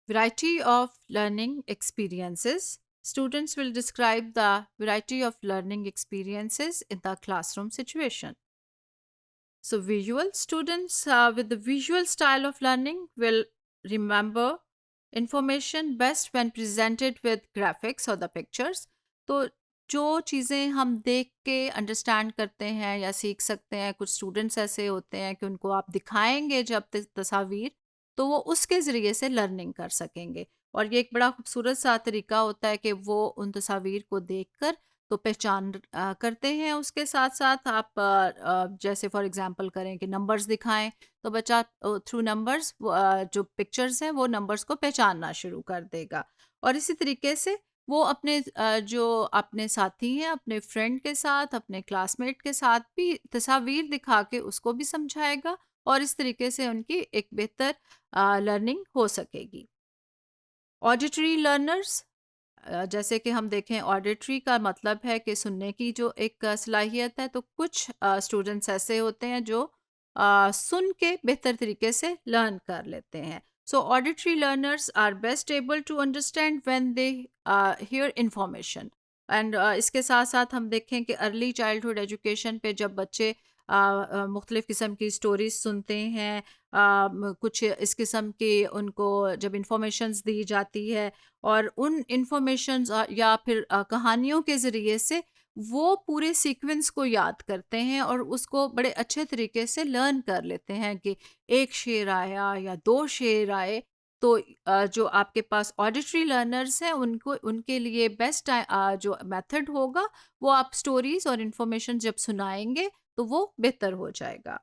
Variety of learning experiences. Students will describe the variety of learning experiences in the classroom situation. So, visual students with the visual style of learning will remember information best when presented with graphics or the pictures. तो जो चीज़ें हम देख के understand करते हैं या सीख सकते हैं, कुछ स्टूडेंट्स ऐसे होते हैं कि उनको आप दिखाएंगे जब तस्वीर, तो वो उसके ज़रिए से लर्निंग कर सकेंगे। और ये एक बड़ा खूबसूरत सा तरीका होता है कि वो उन तस्वीर को देखकर तो पहचान करते हैं। उसके साथ-साथ आप जैसे फॉर एग्ज़ाम्पल करें कि नंबर्स दिखाएँ, तो बच्चा थ्रू नंबर्स जो पिक्चर्स हैं, वो नंबर्स को पहचानना शुरू कर देगा। और इसी तरीके से वो अपने जो अपने साथी हैं, अपने फ्रेंड के साथ, अपने क्लासमेट के साथ भी तस्वीर दिखा के उसको भी समझाएगा और इस तरीके से उनकी एक बेहतर लर्निंग हो सकेगी। ऑडिटरी लर्नर्स जैसे कि हम देखें ऑडिटरी का मतलब है कि सुनने की जो एक सलाहियत है, तो कुछ स्टूडेंट्स ऐसे होते हैं जो सुन के बेहतर तरीके से लर्न कर लेते हैं। So auditory learners are best able to understand when they hear information. And इसके साथ साथ हम देखें कि अर्ली चाइल्डहुड एजुकेशन पे जब बच्चे मुख्तलिफ़ किस्म की स्टोरीज सुनते हैं, कुछ इस किस्म की उनको जब इंफॉर्मेशंस दी जाती है और उन इन्फॉर्मेशंस या फिर कहानियों के ज़रिए से वो पूरे सीक्वेंस को याद करते हैं और उसको बड़े अच्छे तरीके से लर्न कर लेते हैं कि एक शेर आया या 2 शेर आए। तो जो आपके पास ऑडिटरी लर्नर्स हैं उनको उनके लिए बेस्ट जो मेथड होगा वो आप स्टोरीज़ और इन्फॉर्मेशन जब सुनाएँगे तो वो बेहतर हो जाएगा।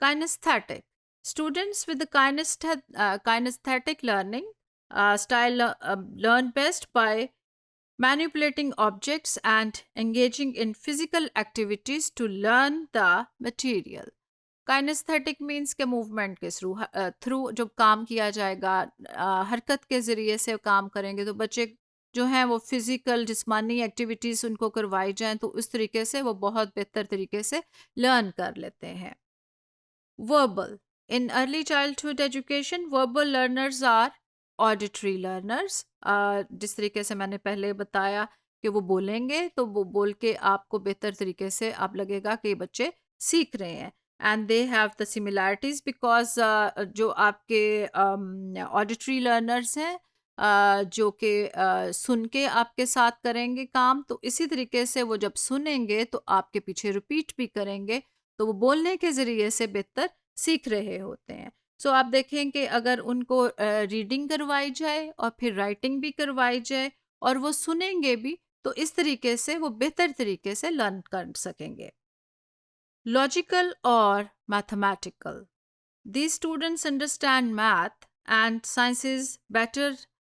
Kinesthetic. Students with the kinesthetic learning style learn best by manipulating objects and engaging in physical activities to learn the material. Kinaesthetic means के मूवमेंट के थ्रू जब काम किया जाएगा, हरकत के ज़रिए से काम करेंगे तो बच्चे जो हैं वो फिज़िकल जिस्मानी एक्टिविटीज़ उनको करवाई जाएं तो उस तरीके से वो बहुत बेहतर तरीके से लर्न कर लेते हैं। Verbal. In early childhood education, verbal learners are auditory learners. जिस तरीके से मैंने पहले बताया कि वो बोलेंगे तो वो बोल के आपको बेहतर तरीके से आप लगेगा कि ये बच्चे सीख रहे हैं। And they have the similarities because जो आपके ऑडिटरी लर्नर्स हैं जो कि सुन के आपके साथ करेंगे काम, तो इसी तरीके से वो जब सुनेंगे तो आपके पीछे रिपीट भी करेंगे, तो वो बोलने के ज़रिए से बेहतर सीख रहे होते हैं। सो आप देखें कि अगर उनको रीडिंग करवाई जाए और फिर राइटिंग भी करवाई जाए और वो सुनेंगे भी, तो इस तरीके से वो बेहतर तरीके से लर्न कर सकेंगे। लॉजिकल और mathematical. These students understand math and sciences better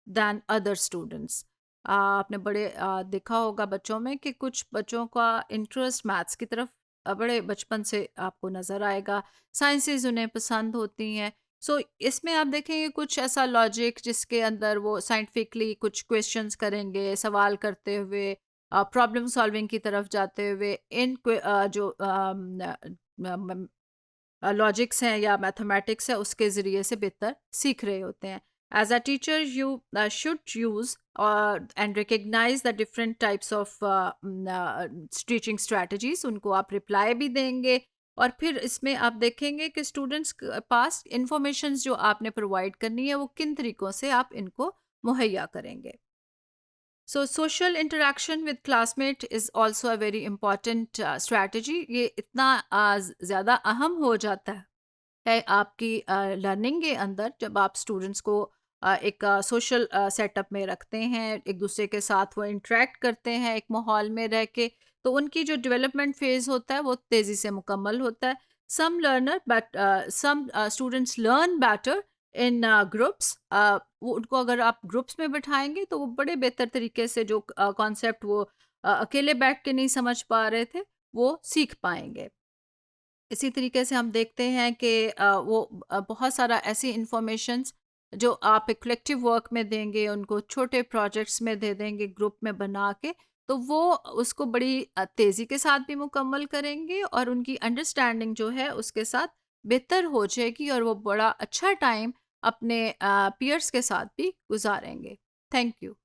than other students. आपने बड़े देखा होगा बच्चों में कि कुछ बच्चों का इंटरेस्ट मैथ्स की तरफ बड़े बचपन से आपको नज़र आएगा, साइंसेज उन्हें पसंद होती हैं। सो इसमें आप देखेंगे कुछ ऐसा लॉजिक जिसके अंदर वो साइंटिफिकली कुछ क्वेश्चंस करेंगे, सवाल करते हुए प्रॉब्लम सॉल्विंग की तरफ जाते हुए जो लॉजिक्स हैं या मैथमेटिक्स है उसके ज़रिए से बेहतर सीख रहे होते हैं। As a teacher you should use and recognise the different types of teaching strategies, उनको आप रिप्लाई भी देंगे और फिर इसमें आप देखेंगे कि स्टूडेंट्स के पास इंफॉर्मेशन जो आपने प्रोवाइड करनी है वो किन तरीक़ों से आप इनको मुहैया करेंगे। So social interaction with classmate is also a very important strategy. ये इतना ज़्यादा अहम हो जाता है आपकी लर्निंग के अंदर जब आप स्टूडेंट्स को एक सोशल सेटअप में रखते हैं, एक दूसरे के साथ वो इंटरेक्ट करते हैं एक माहौल में रह के, तो उनकी जो डेवलपमेंट फेज़ होता है वो तेज़ी से मुकम्मल होता है। Some learner but some students learn better in groups. वो उनको अगर आप ग्रुप्स में बिठाएंगे तो वो बड़े बेहतर तरीके से जो कॉन्सेप्ट वो अकेले बैठ के नहीं समझ पा रहे थे वो सीख पाएंगे। इसी तरीके से हम देखते हैं कि वो बहुत सारा ऐसी इंफॉर्मेशंस जो आप एक कलेक्टिव वर्क में देंगे, उनको छोटे प्रोजेक्ट्स में दे देंगे ग्रुप में बना के, तो वो उसको बड़ी तेज़ी के साथ भी मुकम्मल करेंगे और उनकी अंडरस्टैंडिंग जो है उसके साथ बेहतर हो जाएगी और वो बड़ा अच्छा टाइम अपने पीयर्स के साथ भी गुजारेंगे। Thank you.